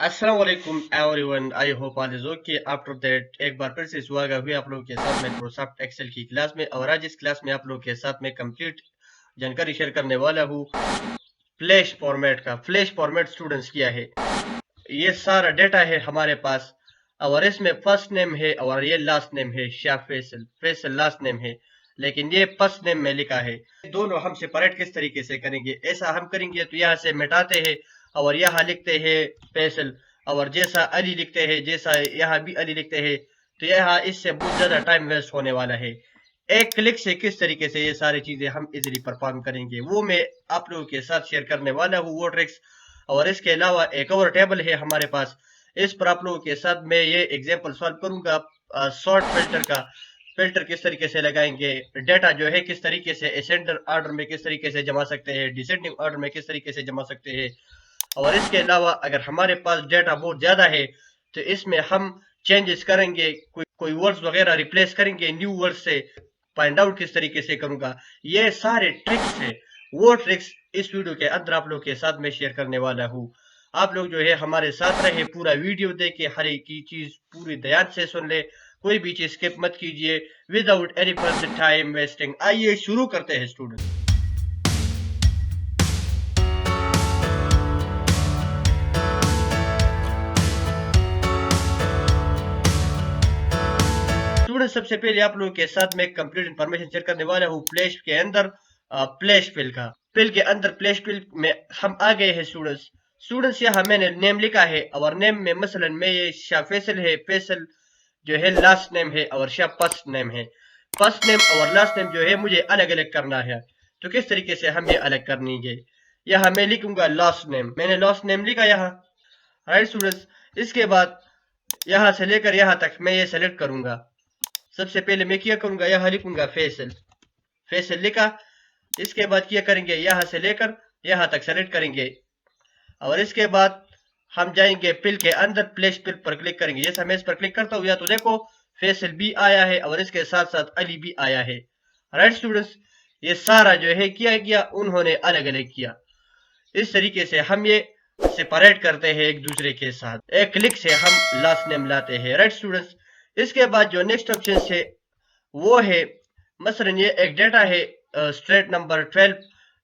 अस्सलाम वालेकुम everyone. I hope all is okay. After that एक बार फिर से स्वागत हुई आप लोगों के साथ में माइक्रोसॉफ्ट एक्सेल की क्लास में। और आज इस क्लास में आप लोगों के साथ में कंप्लीट जानकारी शेयर करने वाला हूँ फ्लैश फॉर्मेट का। फ्लैश फॉर्मेट स्टूडेंट्स किया है, ये सारा डेटा है हमारे पास। और इसमें फर्स्ट नेम है और ये लास्ट नेम है। शाह फैसल, फैसल लास्ट नेम है, लेकिन ये फर्स्ट नेम में लिखा है। दोनों हम सेपरेट किस तरीके से करेंगे? ऐसा हम करेंगे तो यहाँ से मिटाते हैं और यहाँ लिखते हैं फैसल। और जैसा अली लिखते हैं, जैसा यहाँ भी अली लिखते हैं, तो यहाँ इससे बहुत ज्यादा टाइम वेस्ट होने वाला है। एक क्लिक से किस तरीके से ये सारी चीजें हम इजीली परफॉर्म करेंगे वो मैं आप लोगों के साथ शेयर करने वाला हूँ, वो ट्रिक्स। और इसके अलावा एक और टेबल है हमारे पास, इस पर आप लोगों के साथ मैं ये एग्जांपल सॉल्व करूंगा। शॉर्ट फिल्टर का फिल्टर किस तरीके से लगाएंगे, डेटा जो है किस तरीके से असेंडिंग ऑर्डर में किस तरीके से जमा सकते हैं, डिसेंडिंग ऑर्डर में किस तरीके से जमा सकते हैं। और इसके अलावा अगर हमारे पास डेटा बहुत ज्यादा है तो इसमें हम चेंजेस करेंगे, कोई वर्ड्स वगैरह रिप्लेस करेंगे न्यू वर्ड से। फाइंड आउट किस तरीके से करूंगा, ये सारे ट्रिक्स है। वो ट्रिक्स इस वीडियो के अंदर आप लोग के साथ में शेयर करने वाला हूँ। आप लोग जो है हमारे साथ रहे, पूरा वीडियो देखे, हर एक की चीज पूरी ध्यान से सुन ले, कोई भी चीज स्किप मत कीजिए। Without any further time wasting आइए शुरू करते हैं स्टूडेंट। स्टूडेंट सबसे पहले आप लोगों के साथ में कंप्लीट इंफॉर्मेशन शेयर करने वाला हूँ फ्लैश के अंदर। फ्लैश फिल का फिल के अंदर फ्लैश फिल में हम आ गए हैं स्टूडेंट्स। स्टूडेंट्स यहाँ मैंने नेम लिखा है और नेम में मसलन में ये शाह फैसल है, फैसल जो है लास्ट नेम है और शाह फर्स्ट नेम है। फर्स्ट नेम और लास्ट नेम जो है मुझे अलग अलग करना है, तो किस तरीके से हम ये अलग करनी है? यहाँ मैं लिखूंगा लास्ट नेम, मैंने लास्ट नेम लिखा यहाँ। राइट स्टूडेंट्स, इसके बाद यहाँ से लेकर यहाँ तक मैं ये सेलेक्ट करूंगा। सबसे पहले मैं क्या करूंगा, यहाँ लिखूंगा फैसल, फैसल लिखा। इसके बाद क्या करेंगे, यहाँ से लेकर यहाँ तक सेलेक्ट करेंगे और इसके बाद हम जाएंगे फिल के अंदर, प्लेस फिल पर क्लिक करेंगे। जैसा मैं इस पर क्लिक करता हूँ या तो देखो फैसल भी आया है और इसके साथ साथ अली भी आया है। राइट स्टूडेंट्स, ये सारा जो है किया गया, उन्होंने अलग अलग किया। इस तरीके से हम ये सेपरेट करते हैं एक दूसरे के साथ। एक क्लिक से हम लास्ट नेम लाते हैं। राइट स्टूडेंट्स, इसके बाद जो नेक्स्ट ऑप्शन है वो है, मसलन ये एक डेटा है स्ट्रेट नंबर 12,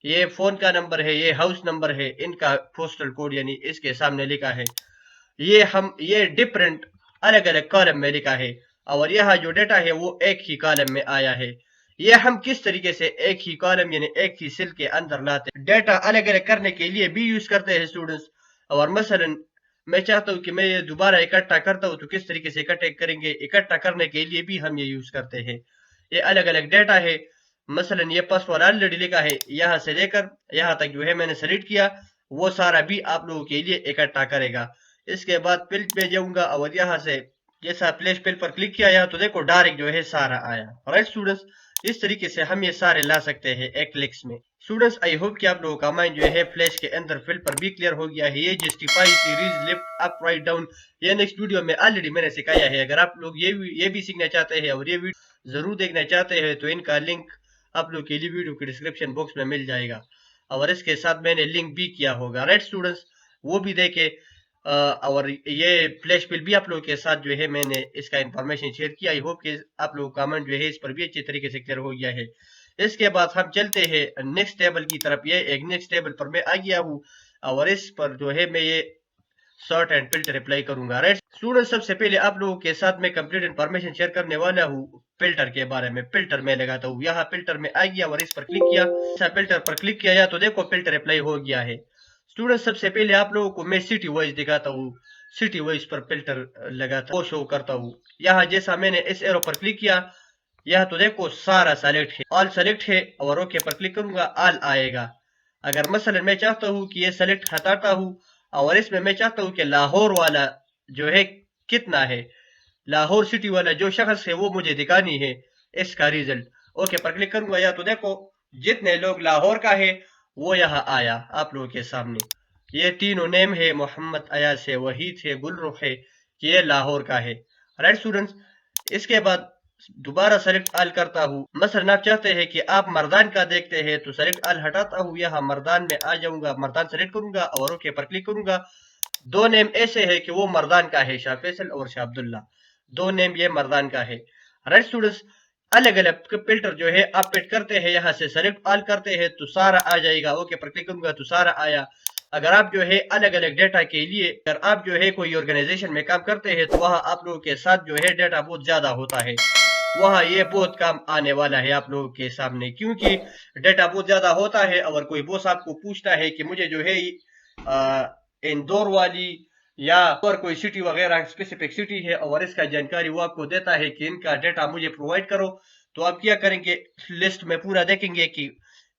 ये फोन का नंबर है, ये हाउस नंबर है, इनका पोस्टल कोड यानी इसके सामने लिखा है। ये डिफरेंट अलग अलग कॉलम में लिखा है और यहाँ जो डेटा है वो एक ही कॉलम में आया है। ये हम किस तरीके से एक ही कॉलम यानी एक ही सेल के अंदर लाते हैं, डेटा अलग अलग करने के लिए भी यूज करते हैं स्टूडेंट्स। और मसलन मैं चाहता हूँ कि मैं ये दोबारा इकट्ठा करता हूँ, तो किस तरीके से इकट्ठे करेंगे, इकट्ठा करने के लिए भी हम ये यूज करते हैं। ये अलग अलग डेटा है, मसलन ये पासवर्ड ऑलरेडी लिखा है, यहाँ से लेकर यहाँ तक जो है मैंने सेलेक्ट किया, वो सारा भी आप लोगों के लिए इकट्ठा करेगा। इसके बाद फिल पे जाऊंगा और यहाँ से जैसा प्लेस फिल पर क्लिक किया यहाँ तो देखो डायरेक्ट जो है सारा आया। राइट स्टूडेंट्स, इस तरीके से हम ये सारे ला सकते हैं एक क्लिक्स में। स्टूडेंट्स आई होप कि आप लोगों का माइंड जो है फ्लैश के अंदर फिल पर भी क्लियर हो गया है। ये justify, series, lift, up, right, down, ये नेक्स्ट वीडियो में ऑलरेडी मैंने सिखाया है। अगर आप लोग ये भी सीखना चाहते हैं और ये वीडियो जरूर देखना चाहते हैं तो इनका लिंक आप लोग के लिए वीडियो के डिस्क्रिप्शन बॉक्स में मिल जाएगा और इसके साथ मैंने लिंक भी किया होगा। राइट स्टूडेंट्स, वो भी देखे। और ये फ्लैश बिल भी आप लोगों के साथ जो है मैंने इसका इंफॉर्मेशन शेयर किया। आई होप कि आप लोगों का कमेंट जो है इस पर भी अच्छे तरीके से क्लियर हो गया है। इसके बाद हम चलते हैं नेक्स्ट टेबल की तरफ। ये एक नेक्स्ट टेबल पर मैं आ गया हूँ और इस पर जो है मैं ये शॉर्ट एंड फिल्टर अप्लाई करूंगा। राइट स्टूडेंट, सबसे पहले आप लोगों के साथ में कंप्लीट इंफॉर्मेशन शेयर करने वाला हूँ फिल्टर के बारे में। फिल्टर में लगाता हूँ, यहाँ फिल्टर में आ गया और इस पर क्लिक किया। फिल्टर पर क्लिक किया या तो देखो फिल्टर अप्लाई हो गया है। स्टूडेंट सबसे पहले आप लोगों को मैं सिटी वाइज दिखाता हूँ, सिटी वाइज पर फिल्टर लगाता हूँ, शो करता हूँ। यहाँ जैसा मैंने इस एरो पर क्लिक किया, यहाँ तो देखो सारा सेलेक्ट है, ऑल सेलेक्ट है और ओके पर क्लिक करूंगा ऑल आएगा। अगर मसलन मैं चाहता हूँ कि ये सेलेक्ट हटाता हूँ और इसमें मैं चाहता हूँ कि लाहौर वाला जो है कितना है, लाहौर सिटी वाला जो शख्स है वो मुझे दिखानी है, इसका रिजल्ट। ओके पर क्लिक करूंगा या तो देखो जितने लोग लाहौर का है वो यहाँ आया आप लोगों के सामने। ये तीनों नेम है, मोहम्मद, अयास है, वहीद है, गुलरुख है, कि ये लाहौर का है। राइट स्टूडेंट्स, इसके बाद दोबारा सेलेक्ट ऑल करता हूँ। मसलन आप चाहते हैं कि आप मर्दान का देखते हैं तो सेलेक्ट ऑल हटाता हूँ, यहाँ मर्दान में आ जाऊंगा, मर्दान सेलेक्ट करूंगा और ओके पर क्लिक करूंगा। दो नेम ऐसे है कि वो मर्दान का है, शाह फैसल और शाह अब्दुल्ला, दो नेम ये मर्दान का है। राइट स्टूडेंट्स, अलग अलग फिल्टर जो है आप पिट करते हैं, यहाँ से सेलेक्ट ऑल करते हैं तो सारा आ जाएगा। ओके पर क्लिक करूंगा तो सारा आया। अगर आप जो है अलग अलग डेटा के लिए, अगर आप जो है कोई ऑर्गेनाइजेशन में काम करते हैं तो वहां आप लोगों के साथ जो है डेटा बहुत ज्यादा होता है, वहां ये बहुत काम आने वाला है आप लोगों के सामने, क्योंकि डेटा बहुत ज्यादा होता है। और कोई बॉस आपको पूछता है कि मुझे जो है इंदौर वाली या और कोई सिटी वगैरह स्पेसिफिक सिटी है और इसका जानकारी वो आपको देता है कि इनका डेटा मुझे प्रोवाइड करो, तो आप क्या करेंगे, लिस्ट में पूरा देखेंगे कि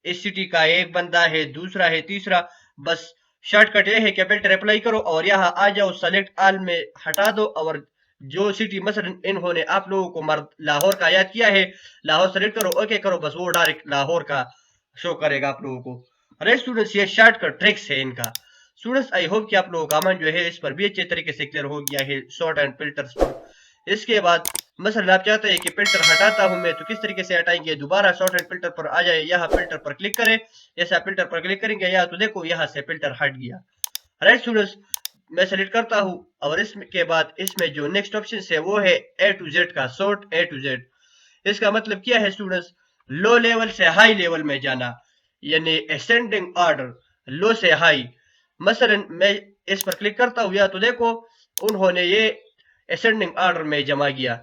इस सिटी का एक बंदा है, दूसरा है, तीसरा। बस शॉर्टकट ये है कि फिल्टर अप्लाई करो और यहाँ आ जाओ, सेलेक्ट ऑल में हटा दो। और जो सिटी मसलन इन्होंने आप लोगों को लाहौर का याद किया है, लाहौर सेलेक्ट करो, ओके करो, बस वो डायरेक्ट लाहौर का शो करेगा आप लोगों को। अरे स्टूडेंट्स, ये शॉर्टकट ट्रिक्स है इनका। स्टूडेंट्स आई होप कि आप लोगों का मन जो है इस पर भी अच्छे तरीके से क्लियर हो गया है, शॉर्ट एंड फिल्टर्स पर। इसके बाद मसलन आप चाहते हैं कि फिल्टर हटाता हूं मैं, तो किस तरीके से हटाएंगे, दोबारा शॉर्ट एंड फिल्टर पर आ जाए, यहाँ फिल्टर पर क्लिक करें, ऐसा फिल्टर पर क्लिक करेंगे यहाँ तो देखो यहाँ से फिल्टर हट गया। राइट स्टूडेंट्स, मैं सेलेक्ट करता हूं और इसके बाद इसमें जो नेक्स्ट ऑप्शन है वो है ए टू जेड का, सॉर्ट ए टू जेड। इसका मतलब क्या है स्टूडेंट्स, लो लेवल से हाई लेवल में जाना, यानी असेंडिंग ऑर्डर, लो से हाई। मसलन मैं इस पर क्लिक करता हूं या तो देखो उन्होंने ये असेंडिंग ऑर्डर में जमा किया।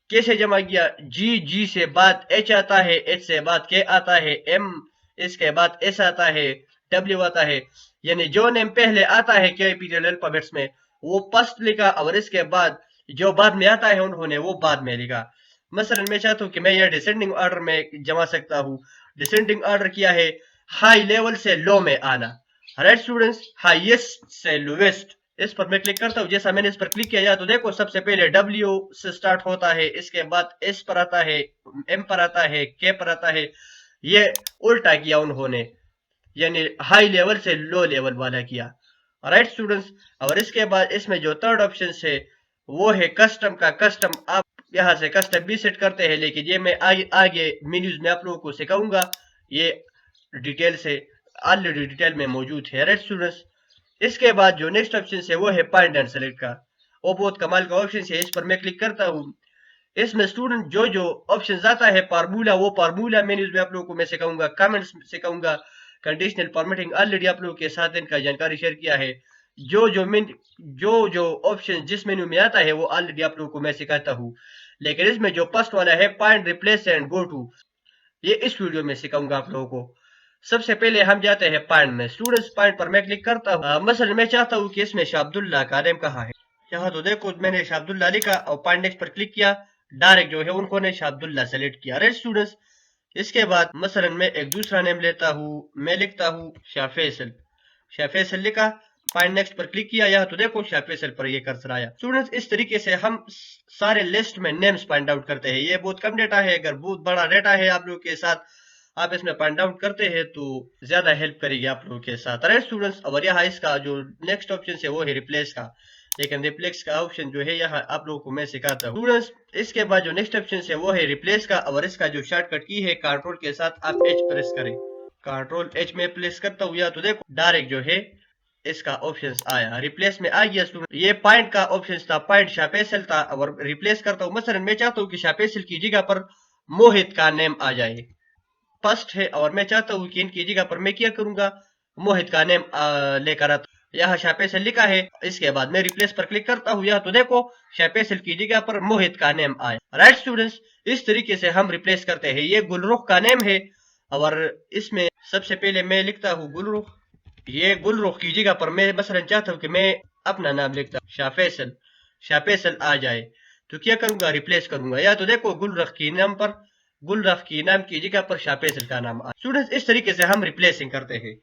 कैसे जमा किया, जी जी से बाद एच आता है, एच से बाद के आता है, एम इसके बाद एस आता है, डब्ल्यू आता है, यानी जो नेम पहले आता है कैपिटल अल्फाबेट्स में वो फर्स्ट लिखा और इसके बाद जो बाद में आता है उन्होंने वो बाद में लिखा। मसलन मैं चाहता हूं कि मैं ये डिसेंडिंग ऑर्डर में जमा सकता हूं। डिसेंडिंग ऑर्डर किया है हाई लेवल से लो में आना। राइट स्टूडेंट्स, हाईएस्ट से लोवेस्ट, इस पर मैं क्लिक करता हूं। जैसा मैंने इस पर क्लिक किया तो देखो सबसे पहले डब्ल्यू से स्टार्ट होता है, इसके बाद एस पर आता है, एम पर आता है, के पर आता है। ये उल्टा किया उन्होंने, यानी हाई लेवल से लो लेवल वाला किया। राइट स्टूडेंट्स, और इसके बाद इसमें जो थर्ड ऑप्शन है वो है कस्टम का। कस्टम आप यहाँ से कस्टम भी सेट करते हैं, लेकिन ये मैं आगे मेन्यूज में आप लोगों को सिखाऊंगा, ये डिटेल से ऑलरेडी डिटेल में मौजूद है। राइट स्टूडेंट्स, इसके बाद जो नेक्स्ट ऑप्शन है वो है पॉइंट एंड सेलेक्ट का। वो बहुत कमाल का ऑप्शन है, इस पर मैं क्लिक करता हूँ। इसमें स्टूडेंट जो जो ऑप्शन आता है फार्मूला, वो फार्मूला मेन्यूज में आप लोगों को मैं सिखाऊंगा, कमेंट्स सिखाऊंगा, कंडीशनल फॉर्मेटिंग ऑलरेडी आप लोगों के साथ इनका जानकारी शेयर किया है। जो ऑप्शन जिस मेन्यू में आता है वो ऑलरेडी आप लोगों को मैं सिखाता हूँ, लेकिन इसमें जो फर्स्ट वाला है point replace and go to, ये इस वीडियो में सिखाऊंगा आप लोगों को। सबसे पहले हम जाते हैं पॉइंट में। स्टूडेंट्स पॉइंट पर मैं क्लिक करता हूँ। मसलन मैं चाहता हूँ कि इसमें शाह अब्दुल्ला का नेम कहाँ है, यहाँ तो देखो मैंने शाह अब्दुल्ला लिखा और पॉइंट नेक्स्ट पर क्लिक किया, डायरेक्ट जो है उन्होंने शाह अब्दुल्ला सेलेक्ट किया। राइट स्टूडेंट्स, इसके बाद मसलन मैं एक दूसरा नेम लेता हूँ, मैं लिखता हूँ शाह फैसल। शाह फैसल लिखा, पॉइंट नेक्स्ट पर क्लिक किया, यहाँ तो देखो शाह फैसल पर ये कर्सर आया। स्टूडेंट्स इस तरीके से हम सारे लिस्ट में नेम्स पॉइंट आउट करते हैं। ये बहुत कम डेटा है, अगर बहुत बड़ा डेटा है आप लोगों के साथ आप इसमें पॉइंट आउट करते हैं तो ज्यादा हेल्प करेगी आप लोगों के साथ। राइट स्टूडेंट्स, और यहाँ इसका जो नेक्स्ट ऑप्शन है वो है रिप्लेस का, लेकिन रिप्लेस का ऑप्शन जो है यहाँ आप लोगों को मैं सिखाता हूँ। स्टूडेंट्स इसके बाद जो नेक्स्ट ऑप्शन है वो है रिप्लेस का, और इसका जो शॉर्टकट की है कंट्रोल के साथ आप एच प्रेस करें। कंट्रोल एच में प्रेस करता हूँ या तो देखो डायरेक्ट जो है इसका ऑप्शन आया, रिप्लेस में आ गया। स्टूडेंट ये पॉइंट का ऑप्शन था, पॉइंट शापेसल था, और रिप्लेस करता हूँ। मसलन मैं चाहता हूँ कि शापेसल की जगह पर मोहित का नेम आ जाए, फर्स्ट है, और मैं चाहता हूँ कि इनकी जगह पर मैं क्या करूंगा, मोहित का नेम लेकर आता। यहाँ शापेसल लिखा है, इसके बाद मैं रिप्लेस पर क्लिक करता हूँ, यहाँ तो देखो शापेसल की जगह पर मोहित का नेम आया। राइट स्टूडेंट्स, इस तरीके से हम रिप्लेस करते हैं। ये गुलरुख का नेम है और इसमें सबसे पहले मैं लिखता हूँ गुलरुख। ये गुलरुख की जगह पर मैं मसलन चाहता हूँ कि मैं अपना नाम लिखता हूँ शाफैसल, शाफैसल आ जाए तो क्या करूंगा, रिप्लेस करूंगा, या तो देखो गुलरुख की नाम पर, गुलरुख की नाम की जगह पर शाफैसल का नाम आ। स्टूडेंट्स इस तरीके से हम रिप्लेसिंग करते हैं।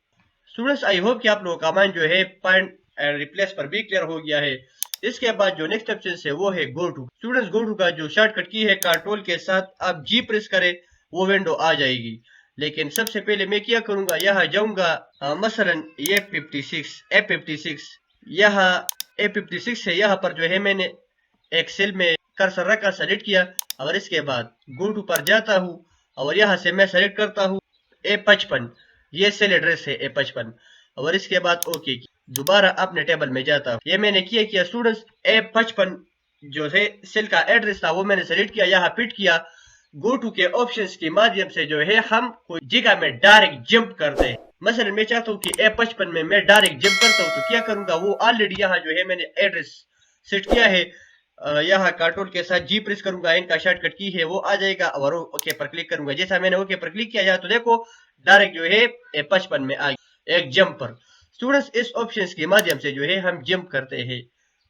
स्टूडेंट्स आई होप कि आप लोगों का माइंड जो है पॉइंट एंड रिप्लेस पर भी क्लियर हो गया है। इसके बाद जो नेक्स्ट ऑप्शन है वो है go to. Students go to का जो शॉर्टकट की है कंट्रोल के साथ आप जी प्रेस करें वो विंडो आ जाएगी, लेकिन सबसे पहले मैं क्या करूंगा, यहाँ जाऊंगा मसलन ये 56 F56, यहाँ F56 है, यहाँ पर जो है मैंने एक सेल में कर्सर रखा, सेलेक्ट किया, और इसके बाद गो टू पर जाता हूँ और यहाँ से मैं सेलेक्ट करता हूँ A55, ये सेल एड्रेस है A55, और इसके बाद ओके। दोबारा अपने टेबल में जाता हूँ। ये मैंने किया स्टूडेंट्स, A55 जो है सेल का एड्रेस था वो मैंने सेलेक्ट किया, यहाँ फिट किया। गो टू के ऑप्शंस के माध्यम से जो है हम कोई जगह में डायरेक्ट जंप करते हैं। मसलन मैं चाहता हूँ कि A55 में मैं डायरेक्ट जंप करता हूँ, तो क्या करूंगा, वो ऑलरेडी यहाँ जो है मैंने एड्रेस सेट किया है। यहाँ कंट्रोल के साथ जी प्रेस करूंगा, इनका शॉर्टकट की है वो आ जाएगा, और ओके पर क्लिक करूंगा। जैसा मैंने ओके पर क्लिक किया तो देखो डायरेक्ट जो है A55 में आ गया एक जंप पर। स्टूडेंट्स इस ऑप्शंस के माध्यम से जो है हम जंप करते हैं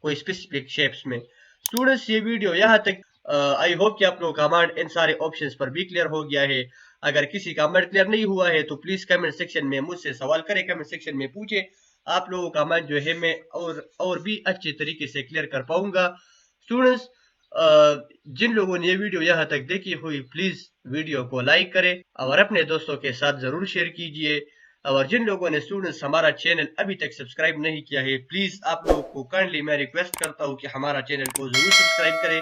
कोई स्पेसिफिक शेप्स में। स्टूडेंट्स ये वीडियो यहाँ तक, आई होप कि आप लोगों का कमांड इन सारे ऑप्शंस पर भी क्लियर हो गया है। अगर किसी का कमांड क्लियर नहीं हुआ है तो प्लीज कमेंट सेक्शन में मुझसे सवाल करें, कमेंट सेक्शन में पूछे, आप लोगों का कमांड जो है मैं और भी अच्छे तरीके से क्लियर कर पाऊंगा। स्टूडेंट्स जिन लोगों ने ये वीडियो यहाँ तक देखी हुई प्लीज वीडियो को लाइक करें और अपने दोस्तों के साथ जरूर शेयर कीजिए। और जिन लोगों ने स्टूडेंट्स हमारा चैनल अभी तक सब्सक्राइब नहीं किया है, प्लीज आप लोगों को काइंडली मैं रिक्वेस्ट करता हूँ कि हमारा चैनल को जरूर सब्सक्राइब करें।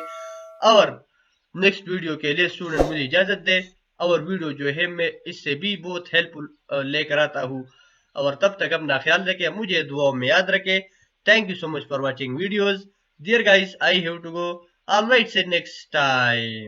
और नेक्स्ट वीडियो के लिए स्टूडेंट मुझे इजाजत दे, और वीडियो जो है मैं इससे भी बहुत हेल्पफुल लेकर आता हूँ। और तब तक अपना ख्याल रखें, मुझे दुआओं में याद रखें। Thank you so much for watching videos. Dear guys, I have to go. I'll wait till next time.